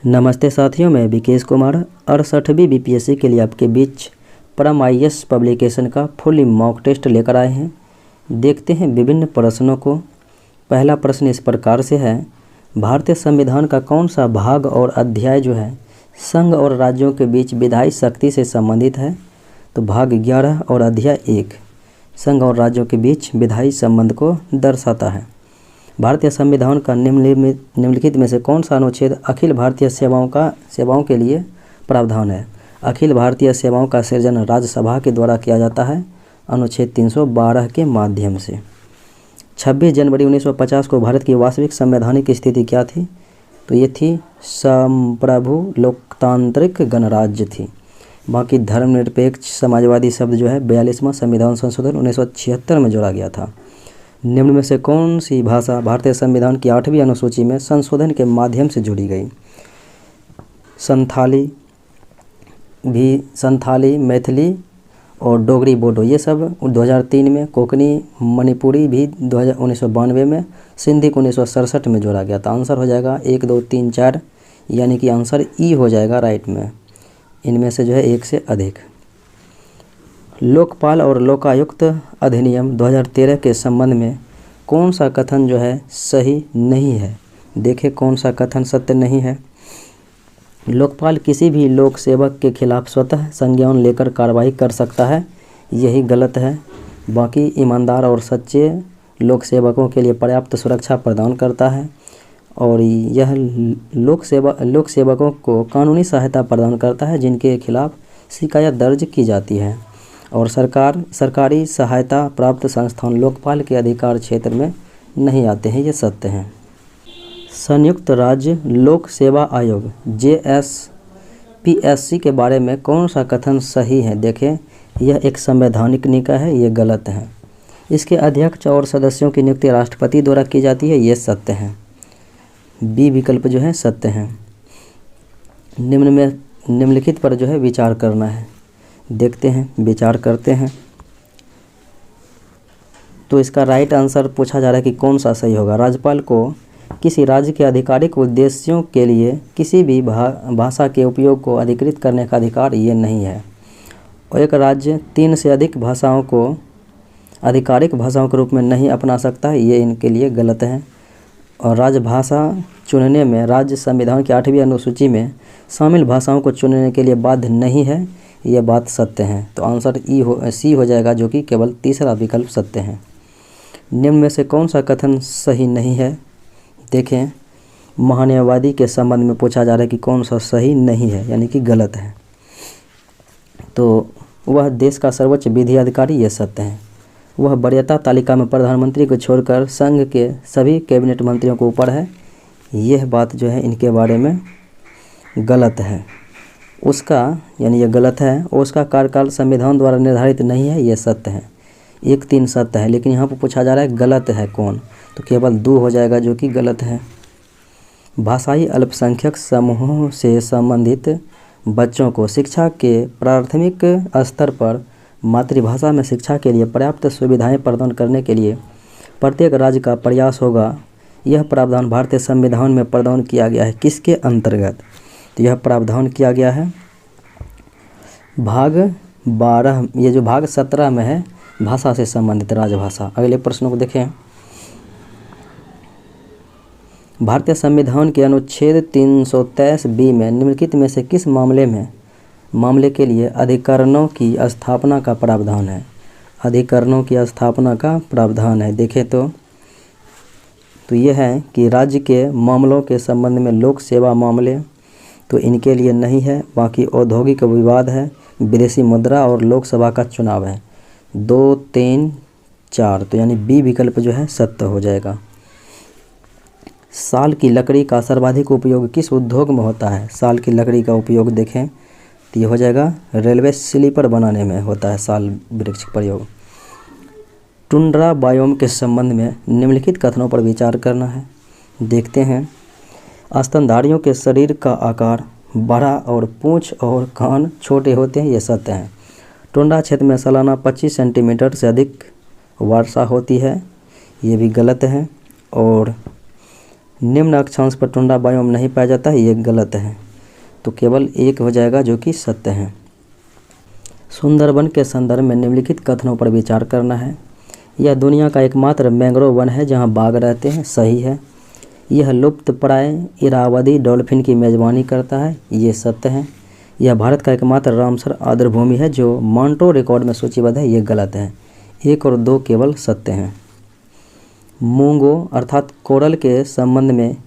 नमस्ते साथियों, मैं विकेश कुमार 68वीं बीपीएससी के लिए आपके बीच परम आईएएस पब्लिकेशन का फुल मॉक टेस्ट लेकर आए हैं। देखते हैं विभिन्न प्रश्नों को। पहला प्रश्न इस प्रकार से है, भारतीय संविधान का कौन सा भाग और अध्याय जो है संघ और राज्यों के बीच विधायी शक्ति से संबंधित है? तो भाग 11 और अध्याय 1 संघ और राज्यों के बीच विधायी संबंध को दर्शाता है। भारतीय संविधान का निम्नलिखित में से कौन सा अनुच्छेद अखिल भारतीय सेवाओं के लिए प्रावधान है? अखिल भारतीय सेवाओं का सृजन राज्यसभा के द्वारा किया जाता है अनुच्छेद 312 के माध्यम से। 26 जनवरी 1950 को भारत की वास्तविक संवैधानिक स्थिति क्या थी? तो ये थी संप्रभु लोकतांत्रिक गणराज्य थी। बाकी धर्मनिरपेक्ष समाजवादी शब्द जो है 42वां संविधान संशोधन 1976 में जोड़ा गया था। निम्न में से कौन सी भाषा भारतीय संविधान की 8वीं अनुसूची में संशोधन के माध्यम से जोड़ी गई? संथाली, मैथिली और डोगरी बोडो ये सब 2003 में, कोंकणी मणिपुरी भी 1992 में, सिंधी को 1967 में जोड़ा गया था। आंसर हो जाएगा 1, 2, 3, 4, यानी कि आंसर ई हो जाएगा राइट में। इनमें से जो है एक से अधिक। लोकपाल और लोकायुक्त अधिनियम 2013 के संबंध में कौन सा कथन जो है सही नहीं है? देखें कौन सा कथन सत्य नहीं है। लोकपाल किसी भी लोक सेवक के खिलाफ स्वतः संज्ञान लेकर कार्रवाई कर सकता है, यही गलत है। बाकी ईमानदार और सच्चे लोक सेवकों के लिए पर्याप्त सुरक्षा प्रदान करता है और यह लोक सेवकों को कानूनी सहायता प्रदान करता है जिनके खिलाफ शिकायत दर्ज की जाती है। और सरकारी सहायता प्राप्त संस्थान लोकपाल के अधिकार क्षेत्र में नहीं आते हैं, ये सत्य हैं। संयुक्त राज्य लोक सेवा आयोग JSPSC के बारे में कौन सा कथन सही है? देखें, यह एक संवैधानिक निकाय है, ये गलत है। इसके अध्यक्ष और सदस्यों की नियुक्ति राष्ट्रपति द्वारा की जाती है, ये सत्य है। बी विकल्प जो है सत्य है। निम्नलिखित पर जो है विचार करना है। देखते हैं, विचार करते हैं। तो इसका राइट आंसर पूछा जा रहा है कि कौन सा सही होगा। राज्यपाल को किसी राज्य के आधिकारिक उद्देश्यों के लिए किसी भी भाषा के उपयोग को अधिकृत करने का अधिकार ये नहीं है। और एक राज्य 3 से अधिक भाषाओं को आधिकारिक भाषाओं के रूप में नहीं अपना सकता है, ये इनके लिए गलत है। और राजभाषा चुनने में राज्य संविधान की 8वीं अनुसूची में शामिल भाषाओं को चुनने के लिए बाध्य नहीं है, यह बात सत्य है। तो आंसर सी हो जाएगा, जो कि केवल तीसरा विकल्प सत्य है। निम्न में से कौन सा कथन सही नहीं है? देखें, महान्यायवादी के संबंध में पूछा जा रहा है कि कौन सा सही नहीं है, यानी कि गलत है। तो वह देश का सर्वोच्च विधि अधिकारी, यह सत्य है। वह वरीयता तालिका में प्रधानमंत्री को छोड़कर संघ के सभी कैबिनेट मंत्रियों को ऊपर है, यह बात जो है इनके बारे में गलत है। उसका यानी यह गलत है। और उसका कार्यकाल संविधान द्वारा निर्धारित नहीं है, यह सत्य है। 1-3 सत्य है, लेकिन यहाँ पर पूछा जा रहा है गलत है कौन, तो केवल 2 हो जाएगा, जो कि गलत है। भाषाई अल्पसंख्यक समूहों से संबंधित बच्चों को शिक्षा के प्राथमिक स्तर पर मातृभाषा में शिक्षा के लिए पर्याप्त सुविधाएं प्रदान करने के लिए प्रत्येक राज्य का प्रयास होगा। यह प्रावधान भारतीय संविधान में प्रदान किया गया है, किसके अंतर्गत? तो यह प्रावधान किया गया है भाग 12, ये जो भाग 17 में है, भाषा से संबंधित राजभाषा। अगले प्रश्नों को देखें। भारतीय संविधान के अनुच्छेद 323B में निम्नलिखित में से किस मामले के लिए अधिकरणों की स्थापना का प्रावधान है? अधिकरणों की स्थापना का प्रावधान है। देखें तो यह है कि राज्य के मामलों के संबंध में लोक सेवा मामले तो इनके लिए नहीं है। बाकी औद्योगिक विवाद है, विदेशी मुद्रा और लोकसभा का चुनाव है। 2, 3, 4, तो यानी बी विकल्प जो है सत्य हो जाएगा। साल की लकड़ी का सर्वाधिक उपयोग किस उद्योग में होता है? साल की लकड़ी का उपयोग देखें तो ये हो जाएगा रेलवे स्लीपर बनाने में होता है साल वृक्ष का प्रयोग। टुंड्रा बायोम के संबंध में निम्नलिखित कथनों पर विचार करना है। देखते हैं। स्तनधारियों के शरीर का आकार बड़ा और पूंछ और कान छोटे होते हैं, ये सत्य है। टुंड्रा क्षेत्र में सालाना 25 सेंटीमीटर से अधिक वर्षा होती है, ये भी गलत है। और निम्न अक्षांश पर टुंड्रा बायोम नहीं पाया जाता है, ये गलत है। तो केवल एक हो जाएगा जो कि सत्य है। सुंदरबन के संदर्भ में निम्नलिखित कथनों पर विचार करना है। यह दुनिया का एकमात्र मैंग्रोव वन है जहां बाघ रहते हैं, सही है। यह लुप्तप्राय इरावदी डॉल्फिन की मेजबानी करता है, ये सत्य है। यह भारत का एकमात्र रामसर आर्द्रभूमि है जो मॉन्ट्रो रिकॉर्ड में सूचीबद्ध है, ये गलत है। 1 और 2 केवल सत्य हैं। मूंगो अर्थात कोरल के संबंध में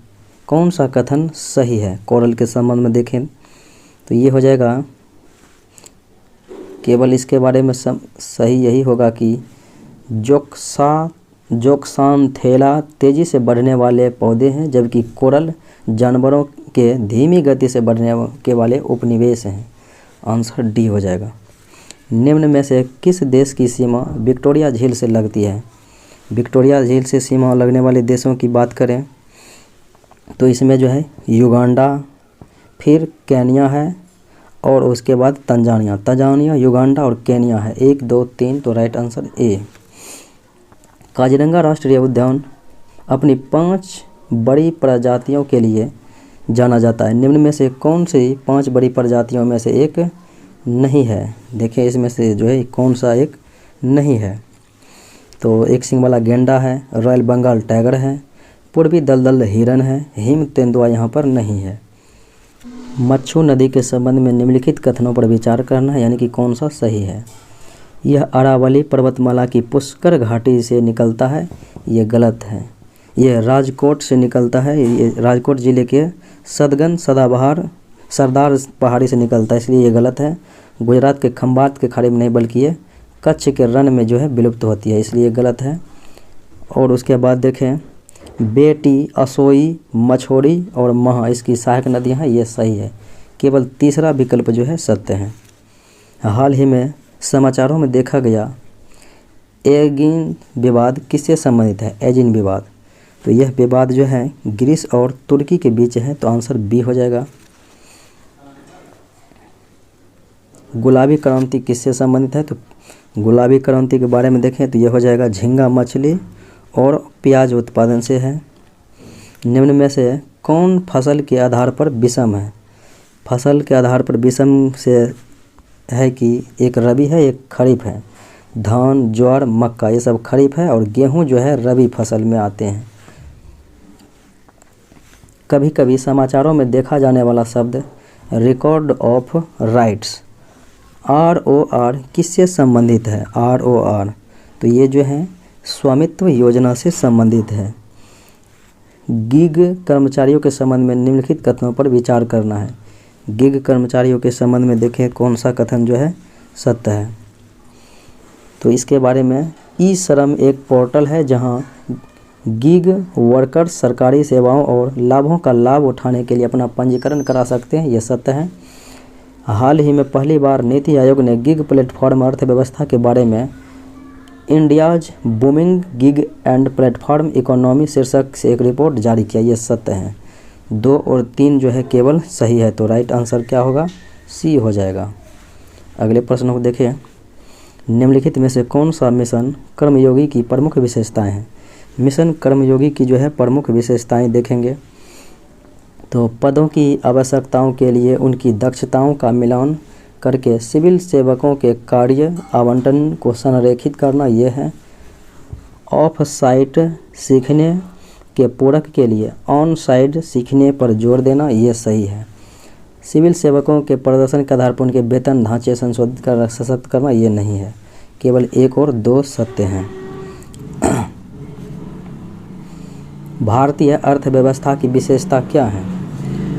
कौन सा कथन सही है? कोरल के संबंध में देखें तो ये हो जाएगा, केवल इसके बारे में सही यही होगा कि जोक्सान्थेला तेज़ी से बढ़ने वाले पौधे हैं, जबकि कोरल जानवरों के धीमी गति से बढ़ने के वाले उपनिवेश हैं। आंसर डी हो जाएगा। निम्न में से किस देश की सीमा विक्टोरिया झील से लगती है? विक्टोरिया झील से सीमा लगने वाले देशों की बात करें तो इसमें जो है युगांडा, फिर केन्या है और उसके बाद तंजानिया, युगांडा और केन्या है। 1, 2, 3 तो राइट आंसर ए। काजीरंगा राष्ट्रीय उद्यान अपनी 5 बड़ी प्रजातियों के लिए जाना जाता है। निम्न में से कौन सी 5 बड़ी प्रजातियों में से एक नहीं है? देखिए इसमें से जो है कौन सा एक नहीं है। तो एक सिंग वाला गेंडा है, रॉयल बंगाल टाइगर है, पूर्वी दलदल हिरन है, हिम तेंदुआ यहाँ पर नहीं है। मच्छू नदी के संबंध में निम्नलिखित कथनों पर विचार करना है, यानी कि कौन सा सही है। यह अरावली पर्वतमाला की पुष्कर घाटी से निकलता है, ये गलत है। यह राजकोट से निकलता है, ये राजकोट ज़िले के सदगन सदाबहार सरदार पहाड़ी से निकलता है, इसलिए ये गलत है। गुजरात के खंबात के खाड़ी में नहीं बल्कि ये कच्छ के रण में जो है विलुप्त होती है, इसलिए गलत है। और उसके बाद देखें बेटी, असोई, मछोड़ी और महा इसकी सहायक नदियाँ हैं, ये सही है। केवल तीसरा विकल्प जो है सत्य है। हाल ही में समाचारों में देखा गया एजिन विवाद किससे संबंधित है? एजिन विवाद, तो यह विवाद जो है ग्रीस और तुर्की के बीच है, तो आंसर बी हो जाएगा। गुलाबी क्रांति किससे संबंधित है? तो गुलाबी क्रांति के बारे में देखें तो यह हो जाएगा झींगा मछली और प्याज उत्पादन से है। निम्न में से कौन फसल के आधार पर विषम है? फसल के आधार पर विषम से है कि एक रबी है, एक खरीफ है। धान, ज्वार, मक्का ये सब खरीफ है और गेहूं जो है रबी फसल में आते हैं। कभी कभी समाचारों में देखा जाने वाला शब्द रिकॉर्ड ऑफ राइट्स ROR किससे संबंधित है? ROR तो ये जो है स्वामित्व योजना से संबंधित है। गिग कर्मचारियों के संबंध में निम्नलिखित कथनों पर विचार करना है। गिग कर्मचारियों के संबंध में देखें कौन सा कथन जो है सत्य है। तो इसके बारे में ई श्रम एक पोर्टल है जहां गिग वर्कर्स सरकारी सेवाओं और लाभों का लाभ उठाने के लिए अपना पंजीकरण करा सकते हैं, यह सत्य है। हाल ही में पहली बार नीति आयोग ने गिग प्लेटफॉर्म अर्थव्यवस्था के बारे में India's booming gig and platform economy शीर्षक से एक रिपोर्ट जारी किया, ये सत्य है। 2 और 3 जो है केवल सही है, तो राइट आंसर क्या होगा? सी हो जाएगा। अगले प्रश्न को देखिए, निम्नलिखित में से कौन सा मिशन कर्मयोगी की प्रमुख विशेषताएं हैं? मिशन कर्मयोगी की जो है प्रमुख विशेषताएं देखेंगे तो पदों की आवश्यकताओं के लिए उनकी दक्षताओं का मिलान करके सिविल सेवकों के कार्य आवंटन को संरेखित करना, यह है। ऑफ साइट सीखने के पूरक के लिए ऑन साइट सीखने पर जोर देना, यह सही है। सिविल सेवकों के प्रदर्शन के आधार पर उनके वेतन ढांचे संशोधित कर सशक्त करना, ये नहीं है। केवल 1 और 2 सत्य हैं। भारतीय अर्थव्यवस्था की विशेषता क्या है?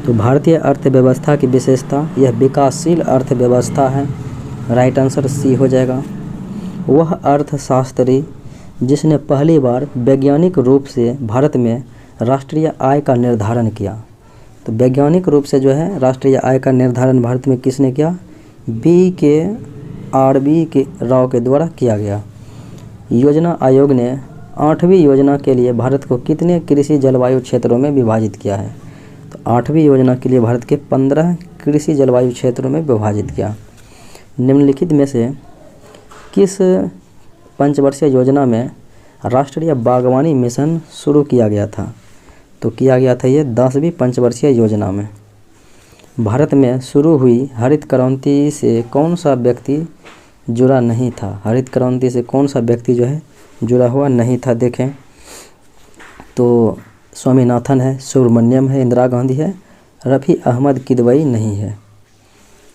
तो भारतीय अर्थव्यवस्था की विशेषता यह विकासशील अर्थव्यवस्था है, राइट आंसर सी हो जाएगा। वह अर्थशास्त्री जिसने पहली बार वैज्ञानिक रूप से भारत में राष्ट्रीय आय का निर्धारण किया, तो वैज्ञानिक रूप से जो है राष्ट्रीय आय का निर्धारण भारत में किसने किया? BKRB राव के द्वारा किया गया। योजना आयोग ने 8वीं योजना के लिए भारत को कितने कृषि जलवायु क्षेत्रों में विभाजित किया है? तो 8वीं योजना के लिए भारत के 15 कृषि जलवायु क्षेत्रों में विभाजित किया। निम्नलिखित में से किस पंचवर्षीय योजना में राष्ट्रीय बागवानी मिशन शुरू किया गया था? तो किया गया था ये 10वीं पंचवर्षीय योजना में। भारत में शुरू हुई हरित क्रांति से कौन सा व्यक्ति जुड़ा नहीं था? हरित क्रांति से कौन सा व्यक्ति जो है जुड़ा हुआ नहीं था? देखें तो स्वामीनाथन है, सुब्रमण्यम है, इंदिरा गांधी है, रफ़ी अहमद किदवई नहीं है।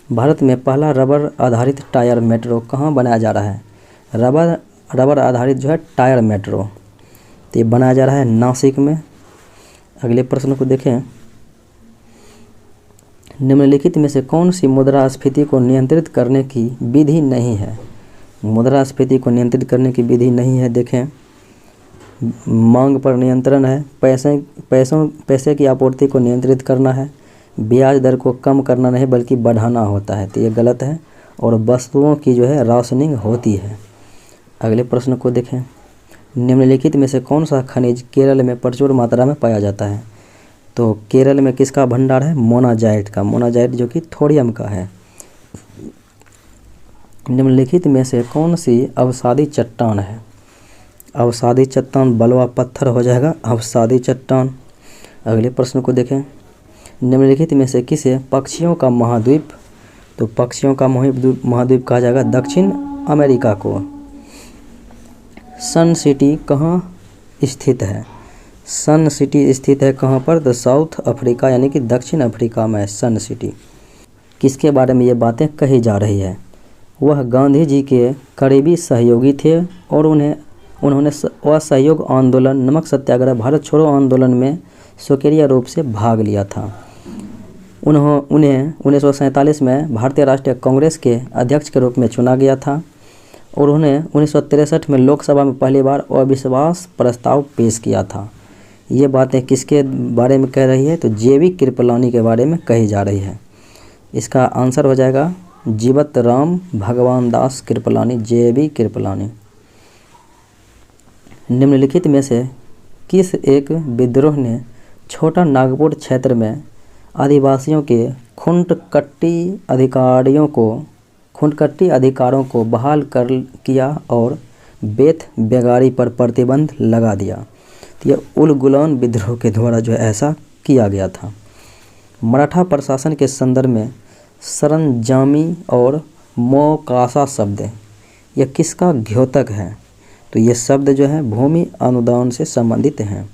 भारत में पहला रबर आधारित टायर मेट्रो कहाँ बनाया जा रहा है? रबर आधारित जो है टायर मेट्रो तो ये बनाया जा रहा है नासिक में। अगले प्रश्न को देखें, निम्नलिखित में से कौन सी मुद्रास्फीति को नियंत्रित करने की विधि नहीं है? मुद्रास्फीति को नियंत्रित करने की विधि नहीं है। देखें, मांग पर नियंत्रण है, पैसे की आपूर्ति को नियंत्रित करना है, ब्याज दर को कम करना नहीं बल्कि बढ़ाना होता है, तो ये गलत है, और वस्तुओं की जो है राशनिंग होती है। अगले प्रश्न को देखें, निम्नलिखित में से कौन सा खनिज केरल में प्रचुर मात्रा में पाया जाता है? तो केरल में किसका भंडार है? मोनाजाइट का, मोनाजाइट जो कि थोरियम का है। निम्नलिखित में से कौन सी अवसादी चट्टान है? अवसादी चट्टान बलुआ पत्थर हो जाएगा, अवसादी चट्टान। अगले प्रश्न को देखें, निम्नलिखित में से किसे पक्षियों का महाद्वीप, तो पक्षियों का महाद्वीप कहा जाएगा दक्षिण अमेरिका को। सन सिटी कहाँ स्थित है? सन सिटी स्थित है कहाँ पर? तो साउथ अफ्रीका यानी कि दक्षिण अफ्रीका में है सन सिटी। किसके बारे में ये बातें कही जा रही है? वह गांधी जी के करीबी सहयोगी थे और उन्होंने असहयोग आंदोलन, नमक सत्याग्रह, भारत छोड़ो आंदोलन में सक्रिय रूप से भाग लिया था। उन्हें 1947 में भारतीय राष्ट्रीय कांग्रेस के अध्यक्ष के रूप में चुना गया था और उन्होंने 1963 में लोकसभा में पहली बार अविश्वास प्रस्ताव पेश किया था। ये बातें किसके बारे में कह रही है? तो जेवी कृपलानी के बारे में कही जा रही है। इसका आंसर हो जाएगा जीवत राम भगवान दास कृपलानी, जेवी कृपलानी। निम्नलिखित में से किस एक विद्रोह ने छोटा नागपुर क्षेत्र में आदिवासियों के खुंटकट्टी अधिकारों को बहाल किया और बेथ बेगारी पर प्रतिबंध लगा दिया? तो यह उलगुलान विद्रोह के द्वारा जो है ऐसा किया गया था। मराठा प्रशासन के संदर्भ में सरंजामी और मोकासा शब्द यह किसका द्योतक है? तो ये शब्द जो है भूमि अनुदान से संबंधित हैं।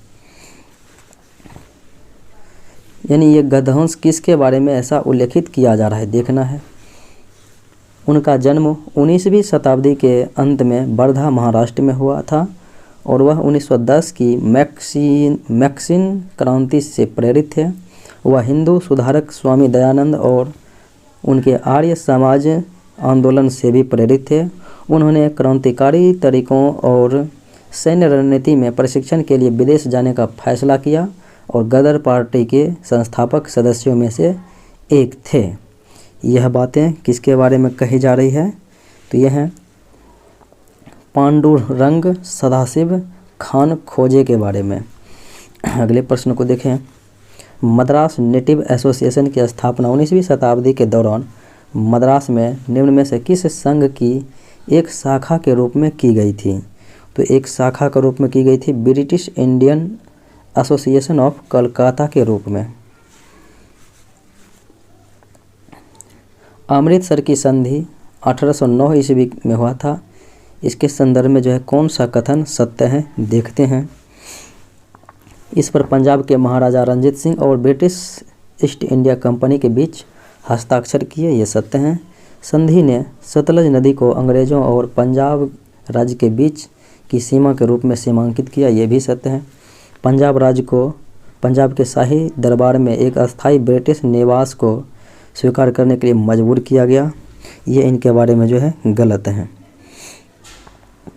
यानी ये गद्यांश किसके बारे में ऐसा उल्लेखित किया जा रहा है देखना है। उनका जन्म 19वीं शताब्दी के अंत में वर्धा महाराष्ट्र में हुआ था और वह 1910 की मैक्सिन क्रांति से प्रेरित थे। वह हिंदू सुधारक स्वामी दयानंद और उनके आर्य समाज आंदोलन से भी प्रेरित थे। उन्होंने क्रांतिकारी तरीकों और सैन्य रणनीति में प्रशिक्षण के लिए विदेश जाने का फैसला किया और गदर पार्टी के संस्थापक सदस्यों में से एक थे। यह बातें किसके बारे में कही जा रही है? तो यह है पांडुरंग सदाशिव खान खोजे के बारे में। अगले प्रश्न को देखें, मद्रास नेटिव एसोसिएशन की स्थापना 19वीं शताब्दी के दौरान मद्रास में निम्न में से किस संघ की एक शाखा के रूप में की गई थी? तो एक शाखा के रूप में की गई थी British Indian association of Calcutta के रूप में। अमृतसर की संधि 1809 ईस्वी में हुआ था। इसके संदर्भ में जो है कौन सा कथन सत्य है देखते हैं। इस पर पंजाब के महाराजा रंजीत सिंह और ब्रिटिश ईस्ट इंडिया कंपनी के बीच हस्ताक्षर किए, ये सत्य हैं। संधि ने सतलज नदी को अंग्रेजों और पंजाब राज्य के बीच की सीमा के रूप में सीमांकित किया, ये भी सत्य है। पंजाब राज्य को पंजाब के शाही दरबार में एक अस्थायी ब्रिटिश निवास को स्वीकार करने के लिए मजबूर किया गया, ये इनके बारे में जो है गलत है।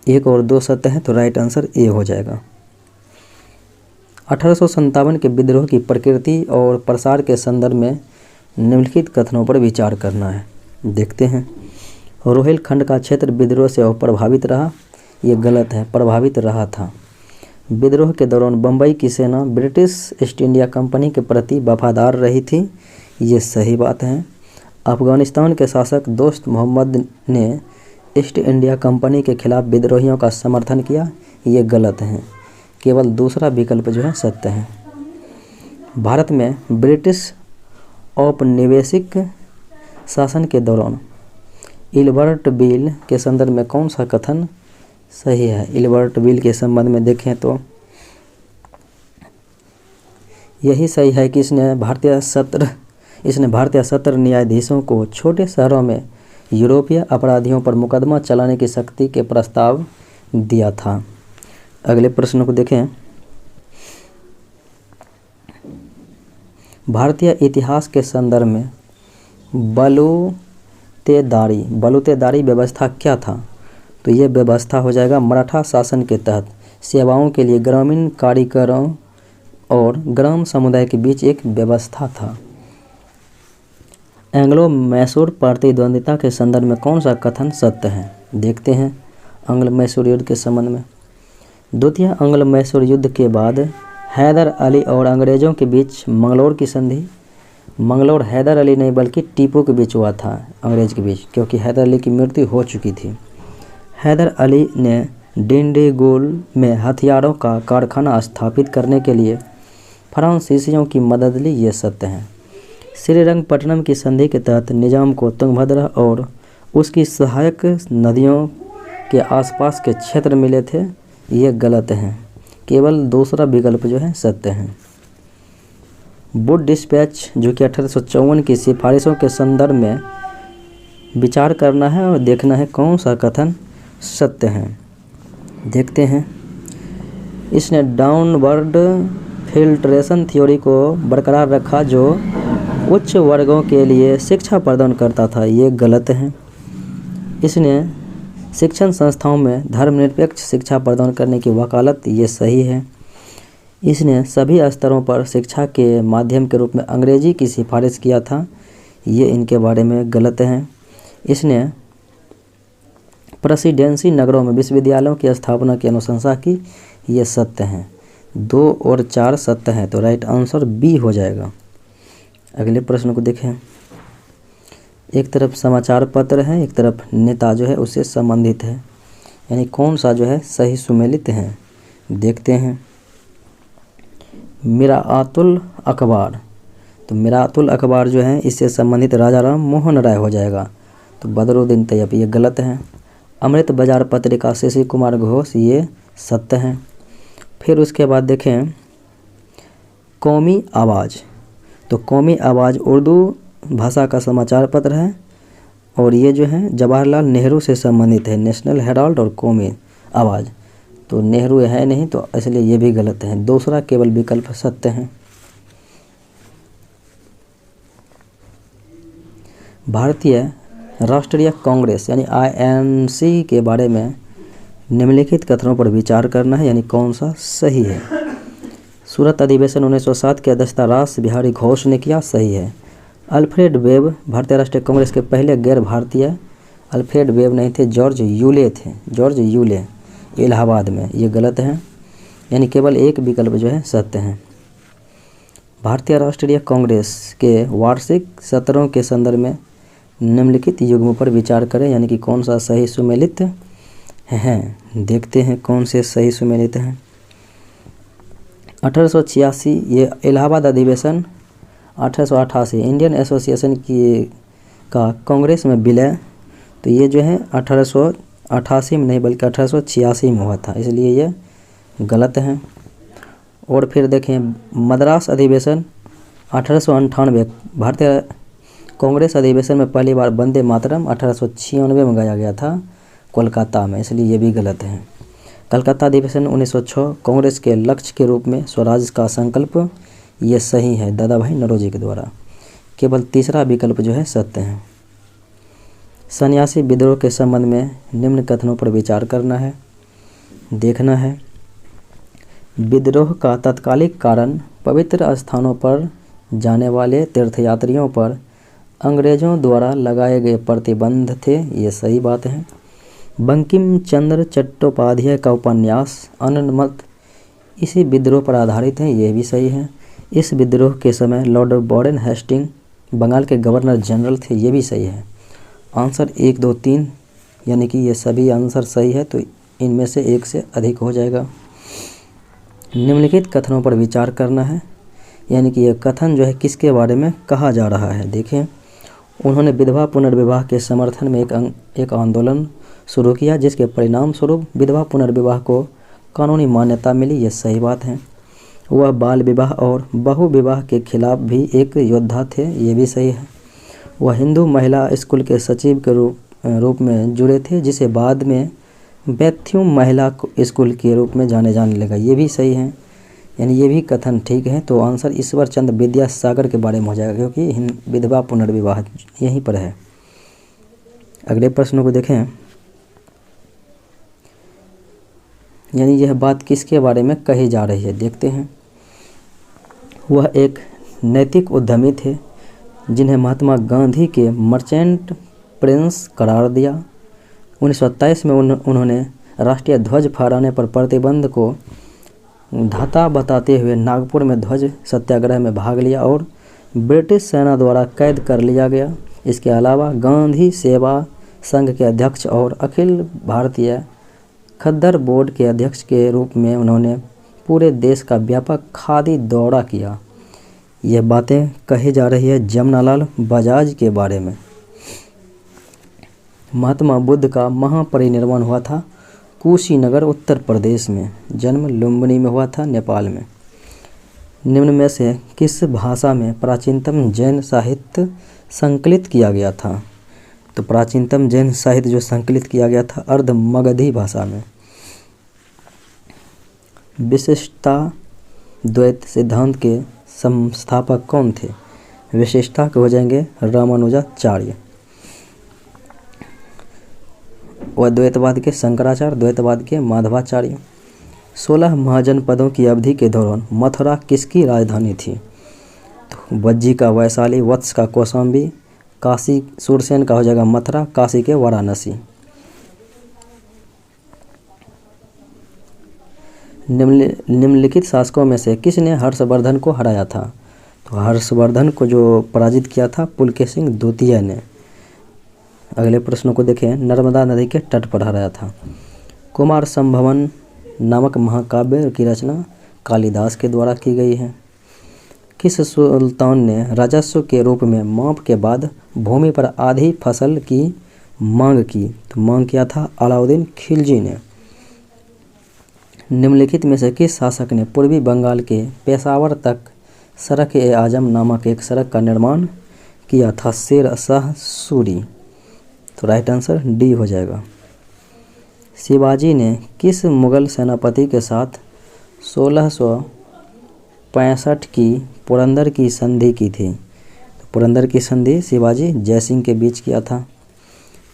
1 और 2 सत्य है तो राइट आंसर ए हो जाएगा। 1857 के विद्रोह की प्रकृति और प्रसार के संदर्भ में निम्नलिखित कथनों पर विचार करना है, देखते हैं। रोहिलखंड का क्षेत्र विद्रोह से प्रभावित रहा, ये गलत है, प्रभावित रहा था। विद्रोह के दौरान बम्बई की सेना ब्रिटिश ईस्ट इंडिया कंपनी के प्रति वफादार रही थी, ये सही बात है। अफगानिस्तान के शासक दोस्त मोहम्मद ने ईस्ट इंडिया कंपनी के खिलाफ विद्रोहियों का समर्थन किया, ये गलत है। केवल दूसरा विकल्प जो है सत्य है। भारत में ब्रिटिश औपनिवेशिक शासन के दौरान इल्बर्ट बिल के संदर्भ में कौन सा कथन सही है? इल्बर्ट बिल के संबंध में देखें तो यही सही है कि इसने भारतीय सत्र न्यायाधीशों को छोटे शहरों में यूरोपीय अपराधियों पर मुकदमा चलाने की शक्ति के प्रस्ताव दिया था। अगले प्रश्न को देखें। भारतीय इतिहास के संदर्भ में बलूतेदारी व्यवस्था क्या था? तो ये व्यवस्था हो जाएगा मराठा शासन के तहत सेवाओं के लिए ग्रामीण कारीगरों और ग्राम समुदाय के बीच एक व्यवस्था था। एंग्लो मैसूर प्रतिद्वंदिता के संदर्भ में कौन सा कथन सत्य है? देखते हैं एंग्लो मैसूर युद्ध के संबंध में। द्वितीय एंग्लो मैसूर युद्ध के बाद हैदर अली और अंग्रेज़ों के बीच मंगलौर की संधि, मंगलौर हैदर अली नहीं बल्कि टीपू के बीच हुआ था, अंग्रेज़ के बीच, क्योंकि हैदर अली की मृत्यु हो चुकी थी। हैदर अली ने डिंडीगुल में हथियारों का कारखाना स्थापित करने के लिए फ्रांसीसियों की मदद ली, ये सत्य है। श्रीरंगपट्टनम की संधि के तहत निजाम को तुंगभद्रा और उसकी सहायक नदियों के आसपास के क्षेत्र मिले थे, ये गलत है। केवल दूसरा विकल्प जो है सत्य है। वुड डिस्पैच जो कि 1854 की सिफारिशों के संदर्भ में विचार करना है और देखना है कौन सा कथन सत्य है। देखते हैं। इसने डाउनवर्ड फिल्ट्रेशन थ्योरी को बरकरार रखा जो उच्च वर्गों के लिए शिक्षा प्रदान करता था, ये गलत है। इसने शिक्षण संस्थाओं में धर्मनिरपेक्ष शिक्षा प्रदान करने की वकालत, ये सही है। इसने सभी स्तरों पर शिक्षा के माध्यम के रूप में अंग्रेजी की सिफारिश किया था, ये इनके बारे में गलत है। इसने प्रेसिडेंसी नगरों में विश्वविद्यालयों की स्थापना की अनुशंसा की, ये सत्य है। 2 और 4 सत्य है, तो राइट आंसर बी हो जाएगा। अगले प्रश्न को देखें। एक तरफ समाचार पत्र है, एक तरफ नेता जो है उससे संबंधित है, यानी कौन सा जो है सही सुमेलित है। देखते हैं। मिरातुल अखबार, तो मिरातुल अखबार जो है इससे संबंधित राजा राम मोहन राय हो जाएगा, तो बदरुद्दीन तैयब, ये गलत है। अमृत बाजार पत्रिका शशि कुमार घोष, ये सत्य है। फिर उसके बाद देखें कौमी आवाज़, तो कौमी आवाज़ उर्दू भाषा का समाचार पत्र है और ये जो है जवाहरलाल नेहरू से संबंधित है, नेशनल हेराल्ड और कौमी आवाज़, तो नेहरू है नहीं, तो इसलिए ये भी गलत है। दूसरा केवल विकल्प सत्य है। भारतीय राष्ट्रीय कांग्रेस यानी INC के बारे में निम्नलिखित कथनों पर विचार करना है, यानी कौन सा सही है। सूरत अधिवेशन 1907 की अध्यक्षता रास बिहारी घोष ने किया, सही है। अल्फ्रेड वेब भारतीय राष्ट्रीय कांग्रेस के पहले गैर भारतीय, अल्फ्रेड वेब नहीं थे, जॉर्ज यूले थे, जॉर्ज यूले, इलाहाबाद में, ये गलत है, यानी केवल एक विकल्प जो है सत्य है। भारतीय राष्ट्रीय कांग्रेस के वार्षिक सत्रों के संदर्भ में निम्नलिखित युग्मों पर विचार करें, यानी कि कौन सा सही सुमेलित है। देखते हैं कौन से सही सुमेलित हैं। 1886 ये इलाहाबाद अधिवेशन, 1888 इंडियन एसोसिएशन का कांग्रेस में विलय, तो ये जो है 1888 में नहीं बल्कि 1886 में हुआ था, इसलिए ये गलत है। और फिर देखें मद्रास अधिवेशन 1898, भारतीय कांग्रेस अधिवेशन में पहली बार वंदे मातरम 1896 में गाया गया था कोलकाता में, इसलिए ये भी गलत है। कलकत्ता अधिवेशन 1906 कांग्रेस के लक्ष्य के रूप में स्वराज का संकल्प, ये सही है, दादा भाई नौरोजी के द्वारा। केवल तीसरा विकल्प जो है सत्य है। सन्यासी विद्रोह के संबंध में निम्न कथनों पर विचार करना है, देखना है। विद्रोह का तात्कालिक कारण पवित्र स्थानों पर जाने वाले तीर्थयात्रियों पर अंग्रेजों द्वारा लगाए गए प्रतिबंध थे, ये सही बात है। बंकिम चंद्र चट्टोपाध्याय का उपन्यास अनन्मत इसी विद्रोह पर आधारित है, ये भी सही है। इस विद्रोह के समय लॉर्ड वारेन हेस्टिंग बंगाल के गवर्नर जनरल थे, ये भी सही है। आंसर 1, 2, 3 यानी कि ये सभी आंसर सही है, तो इनमें से एक से अधिक हो जाएगा। निम्नलिखित कथनों पर विचार करना है यानी कि यह कथन जो है किसके बारे में कहा जा रहा है। देखें, उन्होंने विधवा पुनर्विवाह के समर्थन में एक आंदोलन शुरू किया, जिसके परिणाम स्वरूप विधवा पुनर्विवाह को कानूनी मान्यता मिली। ये सही बात है। वह बाल विवाह और बहु विवाह के खिलाफ भी एक योद्धा थे। ये भी सही है। वह हिंदू महिला स्कूल के सचिव के रूप में जुड़े थे, जिसे बाद में बैथ्यूम महिला स्कूल के रूप में जाने लगा। ये भी सही है, यानी ये भी कथन ठीक है। तो आंसर ईश्वर चंद्र विद्यासागर के बारे में हो जाएगा, क्योंकि विधवा पुनर्विवाह यहीं पर है। अगले प्रश्न को देखें, यानी यह बात किसके बारे में कही जा रही है, देखते हैं। वह एक नैतिक उद्यमी थे, जिन्हें महात्मा गांधी के मर्चेंट प्रिंस करार दिया। 1927 में उन्होंने राष्ट्रीय ध्वज फहराने पर प्रतिबंध को धाता बताते हुए नागपुर में ध्वज सत्याग्रह में भाग लिया और ब्रिटिश सेना द्वारा कैद कर लिया गया। इसके अलावा गांधी सेवा संघ के अध्यक्ष और अखिल भारतीय खद्दर बोर्ड के अध्यक्ष के रूप में उन्होंने पूरे देश का व्यापक खादी दौरा किया। यह बातें कही जा रही है जमनालाल बजाज के बारे में। महात्मा बुद्ध का महापरिनिर्वाण हुआ था कुशीनगर उत्तर प्रदेश में। जन्म लुम्बिनी में हुआ था नेपाल में। निम्न में से किस भाषा में प्राचीनतम जैन साहित्य संकलित किया गया था? तो प्राचीनतम जैन साहित्य जो संकलित किया गया था अर्ध मगधी भाषा में। विशिष्टता द्वैत सिद्धांत के संस्थापक कौन थे? विशिष्टता के हो जाएंगे रामानुजाचार्य। व द्वैतवाद के शंकराचार्य, द्वैतवाद के माधवाचार्य। 16 महाजनपदों की अवधि के दौरान मथुरा किसकी राजधानी थी? तो वज्जी का वैशाली, वत्स का कौशाम्बी, काशी सूरसेन का हो जाएगा मथुरा, काशी के वाराणसी। निम्नलिखित शासकों में से किसने हर्षवर्धन को हराया था? तो हर्षवर्धन को जो पराजित किया था पुलकेशिन द्वितीय ने। अगले प्रश्न को देखें, नर्मदा नदी के तट पर हराया था। कुमार संभवन नामक महाकाव्य की रचना कालिदास के द्वारा की गई है। किस सुल्तान ने राजस्व के रूप में माप के बाद भूमि पर आधी फसल की मांग की? तो मांग किया था अलाउद्दीन खिलजी ने। निम्नलिखित में से किस शासक ने पूर्वी बंगाल के पेशावर तक सड़क-ए-आजम नामक एक सड़क का निर्माण किया था? शेर शाह सूरी। तो राइट आंसर डी हो जाएगा। शिवाजी ने किस मुगल सेनापति के साथ 1665 की पुरंदर की संधि की थी? तो पुरंदर की संधि शिवाजी जयसिंह के बीच किया था।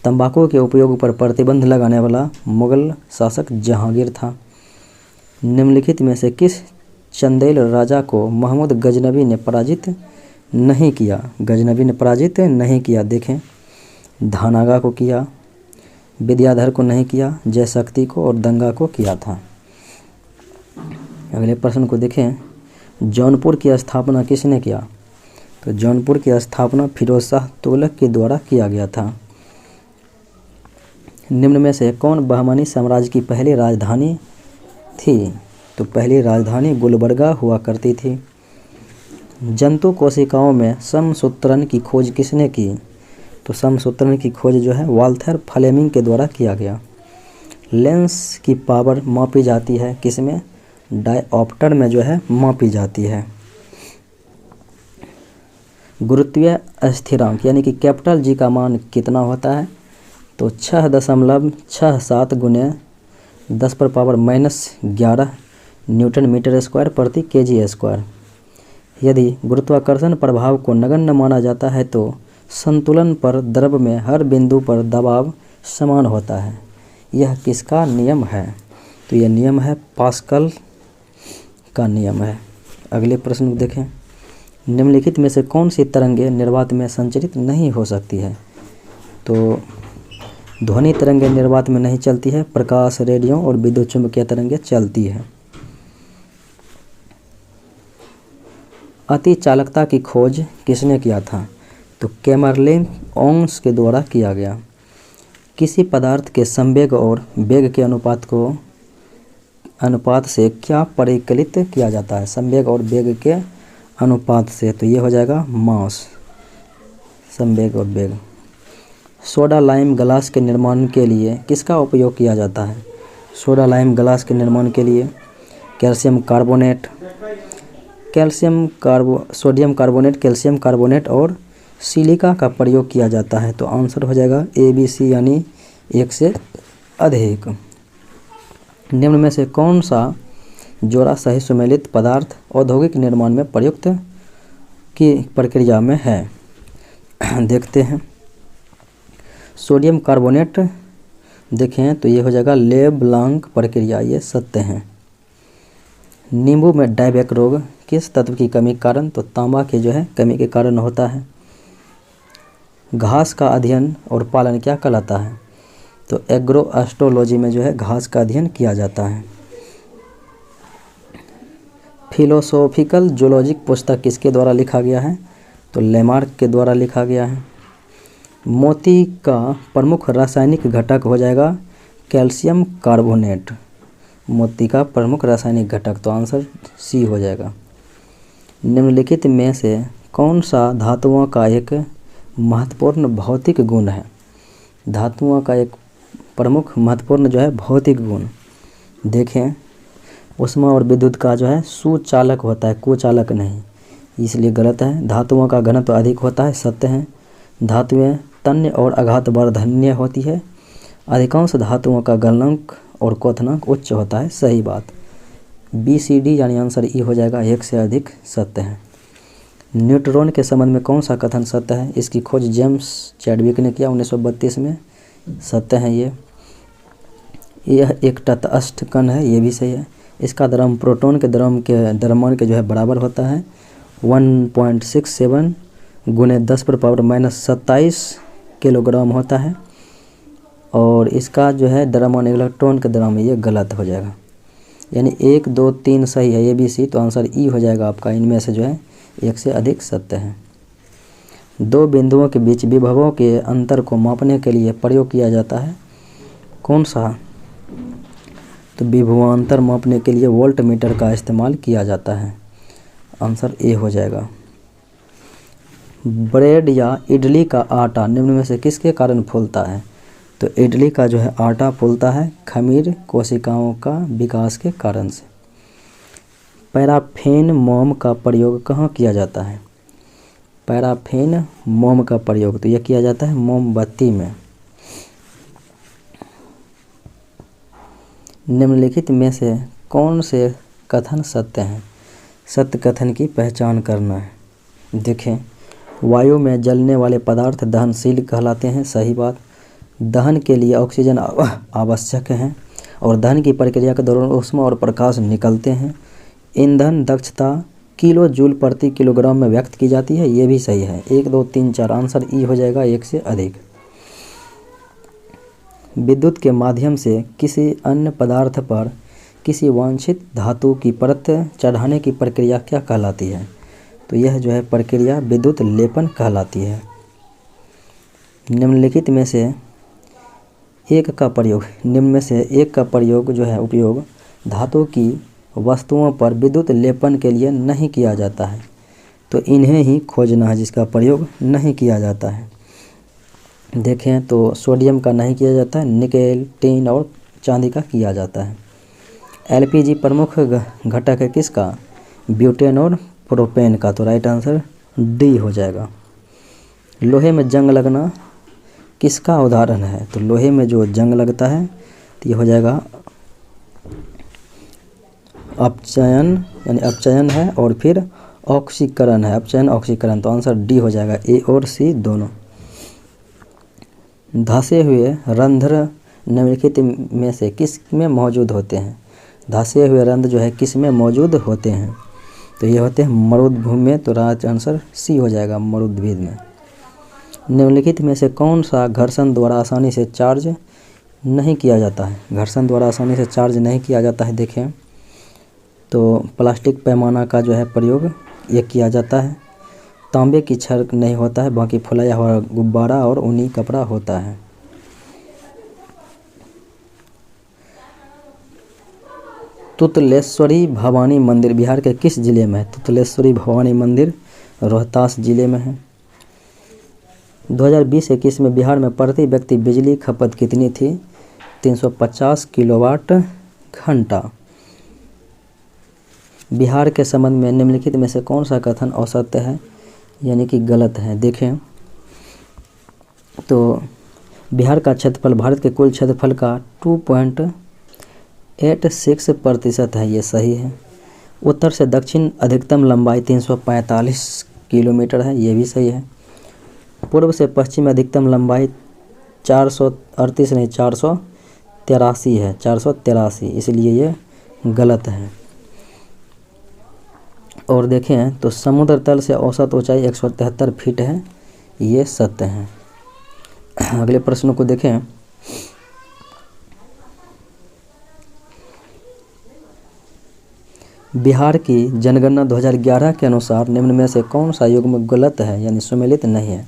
तंबाकू के उपयोग पर प्रतिबंध लगाने वाला मुगल शासक जहांगीर था। निम्नलिखित में से किस चंदेल राजा को महमूद गजनवी ने पराजित नहीं किया? गजनवी ने पराजित नहीं किया। देखें, धानागा को किया, विद्याधर को नहीं किया, जयशक्ति को और दंगा को किया था। अगले प्रश्न को देखें, जौनपुर की स्थापना किसने किया? तो जौनपुर की स्थापना फिरोज शाह तुगलक के द्वारा किया गया था। निम्न में से कौन बहमनी साम्राज्य की पहली राजधानी थी? तो पहली राजधानी गुलबर्गा हुआ करती थी। जंतु कोशिकाओं में समसूत्रण की खोज किसने की? तो समसूत्रण की खोज जो है वाल्थर फ्लेमिंग के द्वारा किया गया। लेंस की पावर मापी जाती है किसमें? डायऑप्टर में जो है मापी जाती है। गुरुत्वीय स्थिरांक यानी कि कैपिटल जी का मान कितना होता है? तो 6.67 गुने 10⁻⁻11 न्यूटन मीटर स्क्वायर प्रति केजी स्क्वायर। यदि गुरुत्वाकर्षण प्रभाव को नगण्य माना जाता है तो संतुलन पर द्रव में हर बिंदु पर दबाव समान होता है। यह किसका नियम है? तो यह नियम है पास्कल का नियम है। अगले प्रश्न को देखें, निम्नलिखित में से कौन सी तरंगें निर्वात में संचरित नहीं हो सकती है? तो ध्वनि तरंगें निर्वात में नहीं चलती है, प्रकाश, रेडियो और विद्युत चुंबकीय तरंगें चलती है। अति चालकता की खोज किसने किया था? तो कैमरलिन ओंस के द्वारा किया गया। किसी पदार्थ के संवेग और वेग के अनुपात से क्या परिकलित किया जाता है? संवेग और वेग के अनुपात से, तो ये हो जाएगा मास, संवेग और वेग। सोडा लाइम ग्लास के निर्माण के लिए किसका उपयोग किया जाता है? सोडा लाइम ग्लास के निर्माण के लिए calcium carbonate, sodium carbonate, calcium carbonate और सिलिका का प्रयोग किया जाता है। तो आंसर हो जाएगा ABC यानी 1 से अधिक। निम्न में से कौन सा जोड़ा सही सुमेलित पदार्थ औद्योगिक निर्माण में प्रयुक्त की प्रक्रिया में है? देखते हैं। सोडियम कार्बोनेट देखें तो ये हो जाएगा ले ब्लांक प्रक्रिया, ये सत्य है। नींबू में डायबेक रोग किस तत्व की कमी के कारण? तो तांबा के जो है कमी के कारण होता है। घास का अध्ययन और पालन क्या कहलाता है? तो एग्रोएस्ट्रोलॉजी में जो है घास का अध्ययन किया जाता है। फिलोसॉफिकल जूलॉजिक पुस्तक किसके द्वारा लिखा गया है? तो लेमार्क के द्वारा लिखा गया है। मोती का प्रमुख रासायनिक घटक हो जाएगा कैल्शियम कार्बोनेट, मोती का प्रमुख रासायनिक घटक, तो आंसर C हो जाएगा। निम्नलिखित में से कौन सा धातुओं का एक महत्वपूर्ण भौतिक गुण है? धातुओं का एक प्रमुख महत्वपूर्ण जो है भौतिक गुण, देखें उष्मा और विद्युत का जो है सुचालक होता है, कुचालक नहीं, इसलिए गलत है। धातुओं का घनत्व अधिक होता है, सत्य है। धातुएं तन्य और आघात वर्धन्य होती है। अधिकांश धातुओं का गलनांक और क्वथनांक उच्च होता है, सही बात। BCD यानी आंसर E हो जाएगा, 1 से अधिक सत्य है। न्यूट्रॉन के संबंध में कौन सा कथन सत्य है? इसकी खोज जेम्स चैडविक ने किया 1932 में, सत्य है ये। यह एक तटस्थ कण है, ये भी सही है। इसका द्रव्यमान प्रोटॉन के द्रव्यमान के जो है बराबर होता है, 1.67 गुने 10⁻⁻27 किलोग्राम होता है। और इसका जो है द्रव्यमान इलेक्ट्रॉन के द्रव्यमान में, ये गलत हो जाएगा, यानी 1, 2, 3 सही है, ABC, तो आंसर E हो जाएगा आपका। इनमें से जो है 1 से अधिक सत्य है। दो बिंदुओं के बीच विभवों के अंतर को मापने के लिए प्रयोग किया जाता है, कौन सा? तो विभवांतर मापने के लिए वोल्ट मीटर का इस्तेमाल किया जाता है, आंसर A हो जाएगा। ब्रेड या इडली का आटा निम्न में से किसके कारण फूलता है? तो इडली का जो है आटा फूलता है खमीर कोशिकाओं का विकास के कारण से। पैराफिन मोम का प्रयोग कहाँ किया जाता है? पैराफिन मोम का प्रयोग तो यह किया जाता है मोमबत्ती में। निम्नलिखित में से कौन से कथन सत्य हैं? सत्य कथन की पहचान करना है। देखें, वायु में जलने वाले पदार्थ दहनशील कहलाते हैं, सही बात। दहन के लिए ऑक्सीजन आवश्यक है और दहन की प्रक्रिया के दौरान ऊष्मा और प्रकाश निकलते हैं। ईंधन दक्षता किलो जूल प्रति किलोग्राम में व्यक्त की जाती है, ये भी सही है। 1, 2, 3, 4 आंसर E हो जाएगा, 1 से अधिक। विद्युत के माध्यम से किसी अन्य पदार्थ पर किसी वांछित धातु की परत चढ़ाने की प्रक्रिया क्या कहलाती है? तो यह जो है प्रक्रिया विद्युत लेपन कहलाती है। निम्नलिखित में से एक का प्रयोग जो है उपयोग धातु की वस्तुओं पर विद्युत लेपन के लिए नहीं किया जाता है, तो इन्हें ही खोजना है जिसका प्रयोग नहीं किया जाता है। देखें तो सोडियम का नहीं किया जाता है, निकेल, टिन और चांदी का किया जाता है। LPG प्रमुख घटक है किसका? ब्यूटेन और प्रोपेन का, तो राइट आंसर D हो जाएगा। लोहे में जंग लगना किसका उदाहरण है? तो लोहे में जो जंग लगता है तो ये हो जाएगा अपचयन, यानी अपचयन है, और फिर ऑक्सीकरण है, अपचयन ऑक्सीकरण, तो आंसर D हो जाएगा, A और C दोनों। धंसे हुए रंध्र निम्नलिखित में से किस में मौजूद होते हैं? धंसे हुए रंध्र जो है किस में मौजूद होते हैं? तो ये होते हैं मरुभूमि में, तो राइट आंसर C हो जाएगा, मरुद्भिद में। निम्नलिखित में से कौन सा घर्षण द्वारा आसानी से चार्ज नहीं किया जाता है? घर्षण द्वारा आसानी से चार्ज नहीं किया जाता है, देखें तो प्लास्टिक पैमाना का जो है प्रयोग ये किया जाता है। तांबे की छड़ नहीं होता है, बाकी फुलाया हुआ गुब्बारा और ऊनी कपड़ा होता है। तुतलेश्वरी भवानी मंदिर बिहार के किस जिले में है? तुतलेश्वरी भवानी मंदिर रोहतास जिले में है। 2020-21 में बिहार में प्रति व्यक्ति बिजली खपत कितनी थी? 350 किलोवाट घंटा। बिहार के संबंध में निम्नलिखित में से कौन सा कथन असत्य है यानी कि गलत है? देखें तो बिहार का क्षेत्रफल भारत के कुल क्षेत्रफल का 2.86% है, ये सही है। उत्तर से दक्षिण अधिकतम लंबाई 345 किलोमीटर है, ये भी सही है। पूर्व से पश्चिम अधिकतम लंबाई 483 है, 483, इसलिए ये गलत है। और देखें तो समुद्र तल से औसत ऊंचाई 173 फीट है, ये सत्य है। अगले प्रश्न को देखें। बिहार की जनगणना 2011 के अनुसार निम्न में से कौन सा युग्म गलत है यानी सुमेलित नहीं है?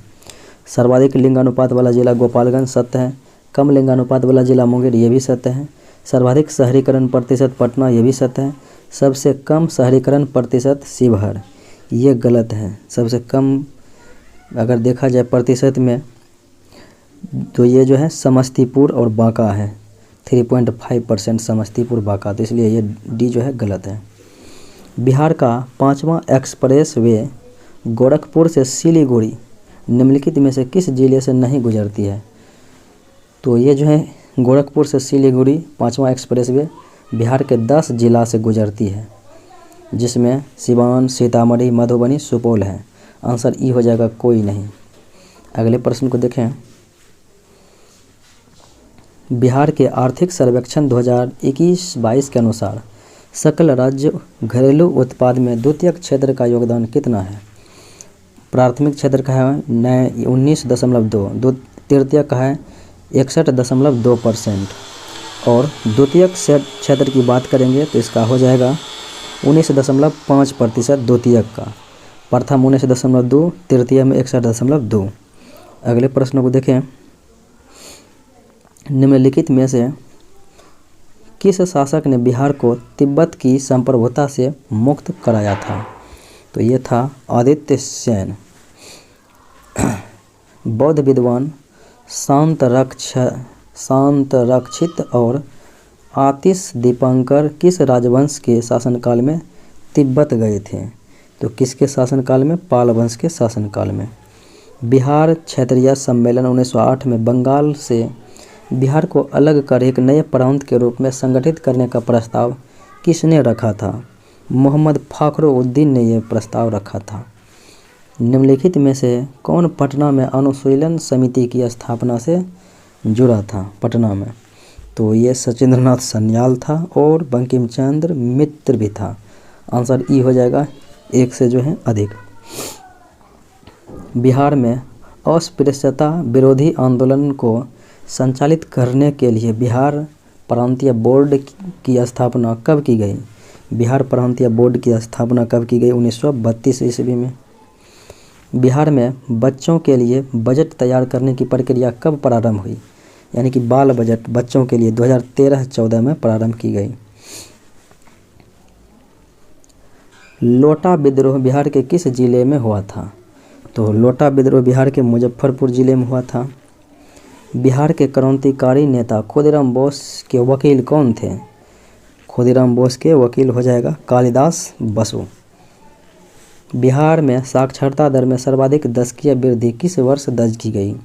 सर्वाधिक लिंगानुपात वाला जिला गोपालगंज सत्य है। कम लिंगानुपात वाला जिला मुंगेर, ये भी सत्य है। सर्वाधिक शहरीकरण प्रतिशत पटना, ये भी सत्य है। सबसे कम शहरीकरण प्रतिशत शिवहर, ये गलत है। सबसे कम अगर देखा जाए प्रतिशत में तो ये जो है समस्तीपुर और बांका है, 3.5% समस्तीपुर बांका, तो इसलिए ये डी जो है गलत है। बिहार का 5वां एक्सप्रेस वे गोरखपुर से सिलीगुड़ी निम्नलिखित में से किस जिले से नहीं गुजरती है? तो ये जो है गोरखपुर से सिलीगुड़ी 5वां एक्सप्रेस वे बिहार के 10 जिला से गुजरती है, जिसमें सिवान, सीतामढ़ी, मधुबनी, सुपौल है। आंसर ई हो जाएगा, कोई नहीं। अगले प्रश्न को देखें। बिहार के आर्थिक सर्वेक्षण 2021-22 के अनुसार सकल राज्य घरेलू उत्पाद में द्वितीयक क्षेत्र का योगदान कितना है? प्राथमिक क्षेत्र का है 19.2, तृतीयक का है 61.2% और द्वितीयक क्षेत्र की बात करेंगे तो इसका हो जाएगा 19.5% द्वितीयक का, प्रथम 19.2, तृतीय में 61.2। अगले प्रश्न को देखें। निम्नलिखित में से किस शासक ने बिहार को तिब्बत की संप्रभुता से मुक्त कराया था? तो ये था आदित्य सेन। बौद्ध विद्वान शांत रक्षित और आतिश दीपंकर किस राजवंश के शासनकाल में तिब्बत गए थे? तो किसके शासनकाल में? पाल वंश के शासनकाल में। बिहार क्षेत्रीय सम्मेलन 1908 में बंगाल से बिहार को अलग कर एक नए प्रांत के रूप में संगठित करने का प्रस्ताव किसने रखा था? मोहम्मद फखरुद्दीन ने यह प्रस्ताव रखा था। निम्नलिखित में से कौन पटना में अनुशीलन समिति की स्थापना से जुड़ा था? पटना में तो ये सचिंद्रनाथ सन्याल था और बंकिम चंद्र मित्र भी था। आंसर ई हो जाएगा, एक से जो है अधिक। बिहार में अस्पृश्यता विरोधी आंदोलन को संचालित करने के लिए बिहार प्रांतीय बोर्ड की स्थापना कब की गई? बिहार प्रांतीय बोर्ड की स्थापना कब की गई? 1932 ईस्वी में। बिहार में बच्चों के लिए बजट तैयार करने की प्रक्रिया कब प्रारंभ हुई? यानी कि बाल बजट बच्चों के लिए 2013-14 में प्रारंभ की गई। लोटा विद्रोह बिहार के किस जिले में हुआ था? तो लोटा विद्रोह बिहार के मुजफ्फरपुर जिले में हुआ था। बिहार के क्रांतिकारी नेता खुदीराम बोस के वकील कौन थे? खुदीराम बोस के वकील हो जाएगा कालिदास बसु। बिहार में साक्षरता दर में सर्वाधिक दशकीय वृद्धि किस वर्ष दर्ज की गई?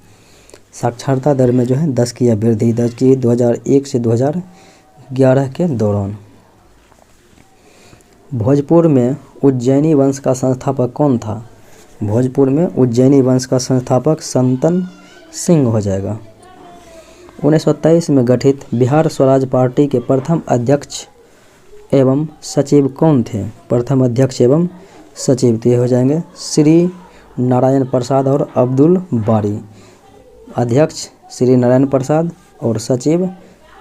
साक्षरता दर में जो है दशकीय वृद्धि दर्ज की 2001 से 2011 के दौरान। भोजपुर में उज्जैनी वंश का संस्थापक कौन था? भोजपुर में उज्जैनी वंश का संस्थापक संतन सिंह हो जाएगा। 1923 में गठित बिहार स्वराज पार्टी के प्रथम अध्यक्ष एवं सचिव कौन थे? प्रथम अध्यक्ष एवं सचिव तो ये हो जाएंगे श्री नारायण प्रसाद और अब्दुल बारी। अध्यक्ष श्री नारायण प्रसाद और सचिव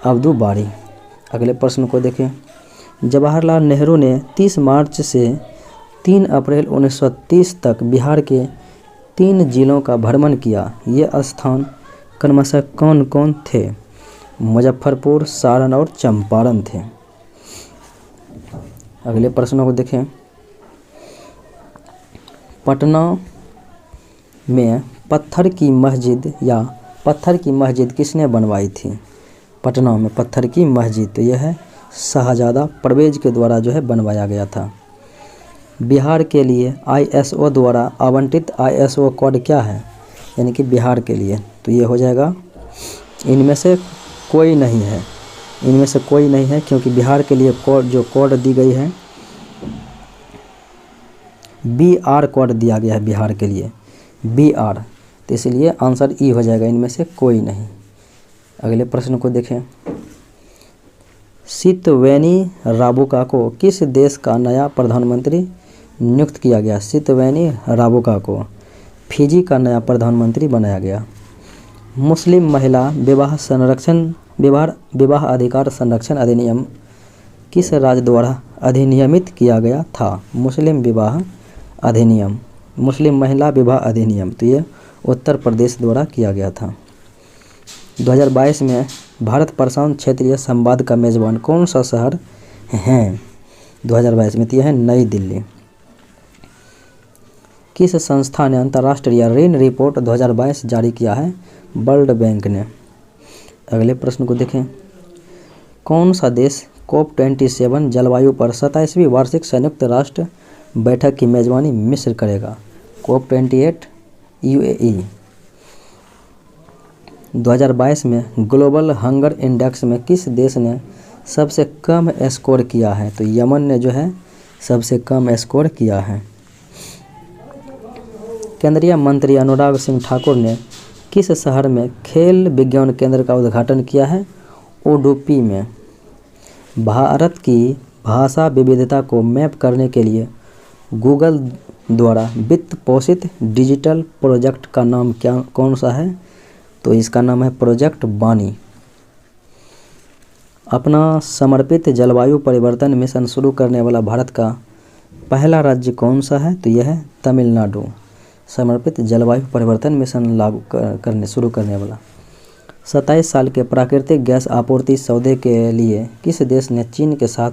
अब्दुल बारी। अगले प्रश्न को देखें। जवाहरलाल नेहरू ने 30 मार्च से 3 अप्रैल 1930 तक बिहार के 3 जिलों का भ्रमण किया। ये स्थान क्रमशः कौन कौन थे? मुजफ्फरपुर, सारण और चंपारण थे। अगले प्रश्नों को देखें। पटना में पत्थर की मस्जिद किसने बनवाई थी? पटना में पत्थर की मस्जिद, तो यह है शाहजादा परवेज के द्वारा जो है बनवाया गया था। बिहार के लिए ISO द्वारा आवंटित ISO कोड क्या है? यानी कि बिहार के लिए, तो ये हो जाएगा इनमें से कोई नहीं है, क्योंकि बिहार के लिए कोड दी गई है BR कोड दिया गया है बिहार के लिए, BR, तो इसलिए आंसर ई हो जाएगा, इनमें से कोई नहीं। अगले प्रश्न को देखें। सितवेनी राबुका को किस देश का नया प्रधानमंत्री नियुक्त किया गया? सितवेनी राबुका को फिजी का नया प्रधानमंत्री बनाया गया। मुस्लिम महिला विवाह अधिकार संरक्षण अधिनियम किस राज्य द्वारा अधिनियमित किया गया था? मुस्लिम महिला विवाह अधिनियम, तो ये उत्तर प्रदेश द्वारा किया गया था। 2022 में भारत प्रशांत क्षेत्रीय संवाद का मेजबान कौन सा शहर है? 2022 में, तो यह है नई दिल्ली। किस संस्था ने अंतर्राष्ट्रीय ऋण रिपोर्ट 2022 जारी किया है? वर्ल्ड बैंक ने। अगले प्रश्न को देखें। कौन सा देश COP27 जलवायु पर 27वीं वार्षिक संयुक्त राष्ट्र बैठक की मेजबानी मिस्र करेगा? COP28 UAE। 2022 में ग्लोबल हंगर इंडेक्स में किस देश ने सबसे कम स्कोर किया है? तो यमन ने जो है सबसे कम स्कोर किया है। केंद्रीय मंत्री अनुराग सिंह ठाकुर ने किस शहर में खेल विज्ञान केंद्र का उद्घाटन किया है? उडुपी में। भारत की भाषा विविधता को मैप करने के लिए गूगल द्वारा वित्त पोषित डिजिटल प्रोजेक्ट का नाम कौन सा है? तो इसका नाम है प्रोजेक्ट बानी। अपना समर्पित जलवायु परिवर्तन मिशन शुरू करने वाला भारत का पहला राज्य कौन सा है? तो यह है तमिलनाडु। समर्पित जलवायु परिवर्तन मिशन शुरू करने वाला। 27 साल के प्राकृतिक गैस आपूर्ति सौदे के लिए किस देश ने चीन के साथ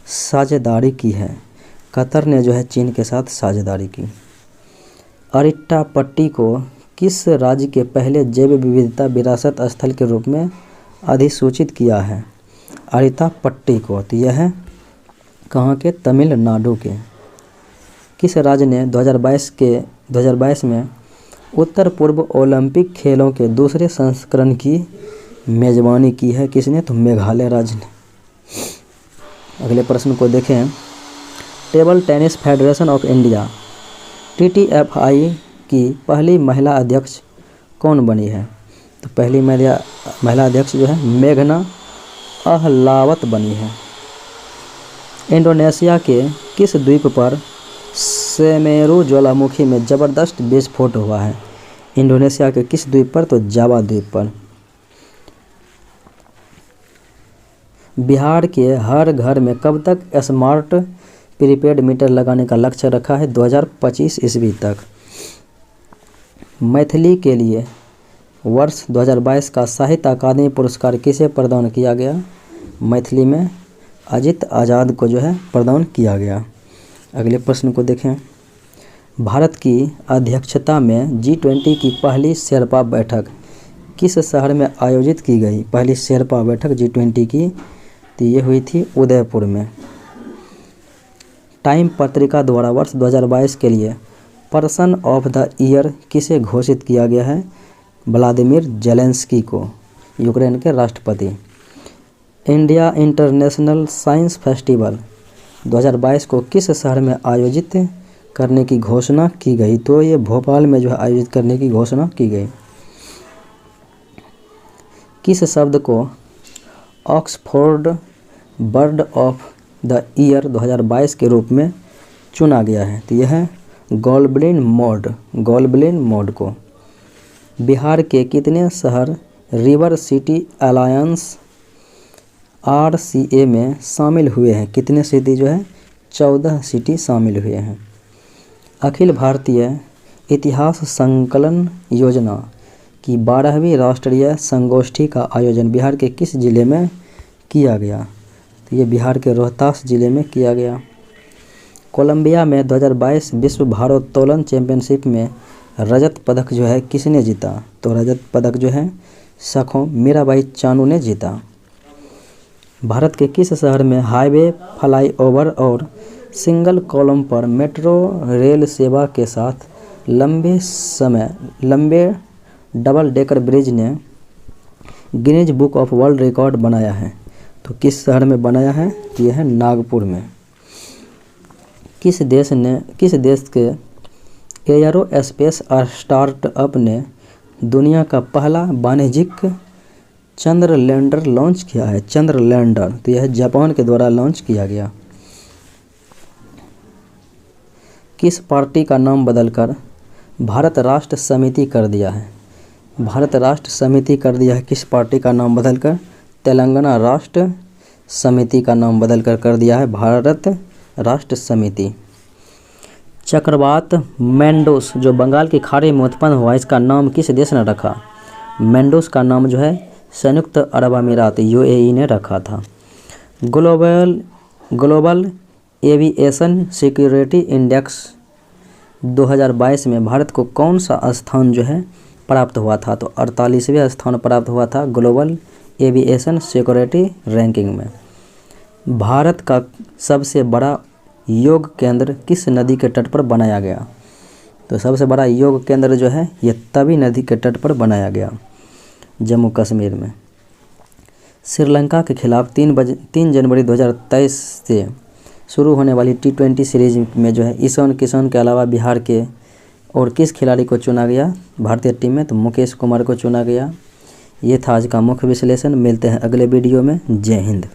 साझेदारी की है? कतर ने जो है चीन के साथ साझेदारी की। अरिट्टापट्टी को किस राज्य के पहले जैव विविधता विरासत स्थल के रूप में अधिसूचित किया है? अरिट्टापट्टी को, तो यह है कहाँ के? तमिलनाडु के। किस राज्य ने 2022 में उत्तर पूर्व ओलंपिक खेलों के दूसरे संस्करण की मेजबानी की है? किसने? तो मेघालय राज्य ने। अगले प्रश्न को देखें। Table tennis federation of India TTFI की पहली महिला अध्यक्ष कौन बनी है? तो पहली महिला अध्यक्ष जो है मेघना अहलावत बनी है। इंडोनेशिया के किस द्वीप पर सेमेरू ज्वालामुखी में जबरदस्त विस्फोट हुआ है? इंडोनेशिया के किस द्वीप पर? तो जावा द्वीप पर। बिहार के हर घर में कब तक स्मार्ट प्रीपेड मीटर लगाने का लक्ष्य रखा है? 2025 ईस्वी तक। मैथिली के लिए वर्ष 2022 का साहित्य अकादमी पुरस्कार किसे प्रदान किया गया? मैथिली में अजित आज़ाद को जो है प्रदान किया गया। अगले प्रश्न को देखें। भारत की अध्यक्षता में G20 की पहली शेरपा बैठक किस शहर में आयोजित की गई? पहली शेरपा बैठक G20 की, तो ये हुई थी उदयपुर में। टाइम पत्रिका द्वारा वर्ष 2022 के लिए पर्सन ऑफ द ईयर किसे घोषित किया गया है? व्लादिमीर जेलेंस्की को, यूक्रेन के राष्ट्रपति। इंडिया इंटरनेशनल साइंस फेस्टिवल 2022 को किस शहर में आयोजित करने की घोषणा की गई? तो ये भोपाल में जो है आयोजित करने की घोषणा की गई। किस शब्द को Oxford bird of the year 2022 के रूप में चुना गया है? तो यह है गोल्बलिन मोड को। बिहार के कितने शहर रिवर सिटी अलायंस RCA में शामिल हुए हैं? कितने सिटी जो है? 14 सिटी शामिल हुए हैं। अखिल भारतीय इतिहास संकलन योजना की 12वीं राष्ट्रीय संगोष्ठी का आयोजन बिहार के किस जिले में किया गया? तो ये बिहार के रोहतास ज़िले में किया गया। कोलंबिया में 2022 विश्व भारोत्तोलन चैंपियनशिप में रजत पदक जो है किसने जीता? तो रजत पदक जो है सखों मीराबाई चानू ने जीता। भारत के किस शहर में हाईवे, फ्लाईओवर और सिंगल कॉलम पर मेट्रो रेल सेवा के साथ लंबे डबल डेकर ब्रिज ने Guinness book of world record बनाया है? तो किस शहर में बनाया है? यह है नागपुर में। किस देश के एयरोस्पेस स्टार्टअप ने दुनिया का पहला वाणिज्यिक चंद्र लैंडर लॉन्च किया है? चंद्र लैंडर, तो यह जापान के द्वारा लॉन्च किया गया। किस पार्टी का नाम बदलकर भारत राष्ट्र समिति कर दिया है? भारत राष्ट्र समिति कर दिया है किस पार्टी का नाम बदलकर? तेलंगाना राष्ट्र समिति का नाम बदलकर कर दिया है भारत राष्ट्र समिति। चक्रवात मैंडोस जो बंगाल की खाड़ी में उत्पन्न हुआ, इसका नाम किस देश ने रखा? मैंडोस का नाम जो है संयुक्त अरब अमीरात यूएई ने रखा था। ग्लोबल एविएशन सिक्योरिटी इंडेक्स 2022 में भारत को कौन सा स्थान जो है प्राप्त हुआ था? तो 48वें स्थान प्राप्त हुआ था ग्लोबल एविएशन सिक्योरिटी रैंकिंग में। भारत का सबसे बड़ा योग केंद्र किस नदी के तट पर बनाया गया? तो सबसे बड़ा योग केंद्र जो है ये तवी नदी के तट पर बनाया गया, जम्मू कश्मीर में। श्रीलंका के खिलाफ 3 जनवरी 2023 से शुरू होने वाली T20 सीरीज में जो है ईशान किशन के अलावा बिहार के और किस खिलाड़ी को चुना गया भारतीय टीम में? तो मुकेश कुमार को चुना गया। ये था आज का मुख्य विश्लेषण। मिलते हैं अगले वीडियो में। जय हिंद।